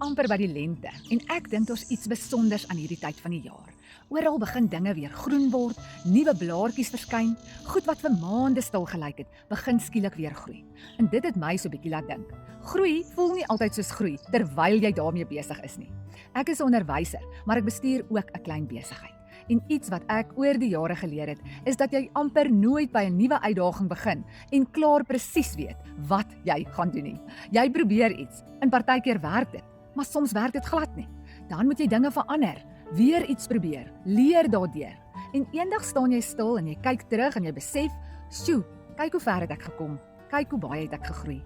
amper by die lente en ek dink daar's iets besonders aan hierdie tyd van die jaar. Oral begin dinge weer groen word, nuwe blaartjies verskyn, goed wat vir maande stil gelyk het, begin skielik weer groei. En dit het my so bietjie laat dink. Groei voel nie altyd soos groei terwyl jy daarmee besig is nie. Ek is 'n onderwyser, maar ek bestuur ook 'n klein besigheid. En iets wat ek oor die jare geleer het, is dat jy amper nooit by 'n nuwe uitdaging begin en klaar presies weet wat jy gaan doen nie. Jy probeer iets, en partykeer werk dit, maar soms werk dit glad nie. Dan moet jy dinge verander, weer iets probeer, leer daardeur. En eendag staan jy stil en jy kyk terug en jy besef, "Sjoe, kyk hoe ver het ek gekom, kyk hoe baie het ek gegroei."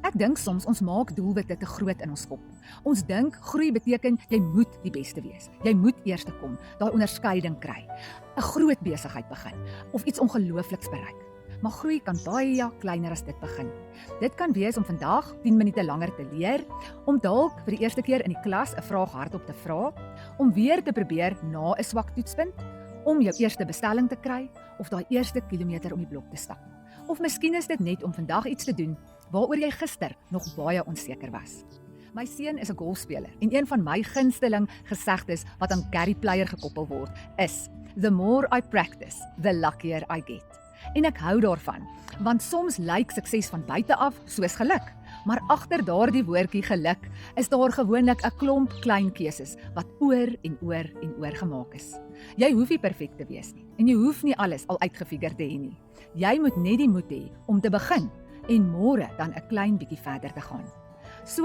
Ek dink soms ons maak doelwitte te groot in ons kop. Ons dink groei beteken jy moet die beste wees. Jy moet eerste kom, daai onderskeiding kry, 'n groot besigheid begin of iets ongeloofliks bereik. Maar groei kan baie kleiner as dit begin. Dit kan wees om vandag 10 minute langer te leer, om dalk vir die eerste keer in die klas 'n vraag hardop te vra, om weer te probeer na 'n swak toetspunt, om jou eerste bestelling te kry of daai eerste kilometer om die blok te stap. Of miskien is dit net om vandag iets te doen waaroor jy gister nog baie onseker was. My seun is 'n golfspeler en een van my gunsteling gesegdes wat aan Gary Player gekoppel word is: "The more I practice, the luckier I get." En ek hou daarvan, want soms lyk sukses van buite af soos geluk, maar agter daardie woordjie geluk is daar gewoonlik 'n klomp klein keuses wat oor en oor en oor gemaak is. Jy hoef nie perfek te wees nie en jy hoef nie alles al uitgefigure te hê nie. Jy moet net die moed hê om te begin en môre dan 'n klein bietjie verder te gaan. So,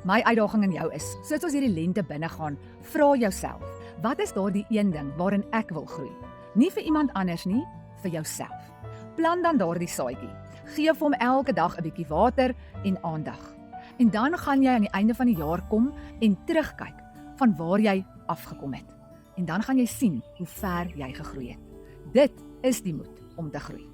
my uitdaging aan jou is, soos ons hierdie lente binne gaan, vra jouself, wat is daardie een ding waarin ek wil groei? Nie vir iemand anders nie, vir jouself. Plan dan daardie saadjie. Geef hom elke dag 'n bietjie water en aandag. En dan gaan jy aan die einde van die jaar kom en terugkyk van waar jy afgekom het. En dan gaan jy sien hoe ver jy gegroei het. Dit is die moed om te groei.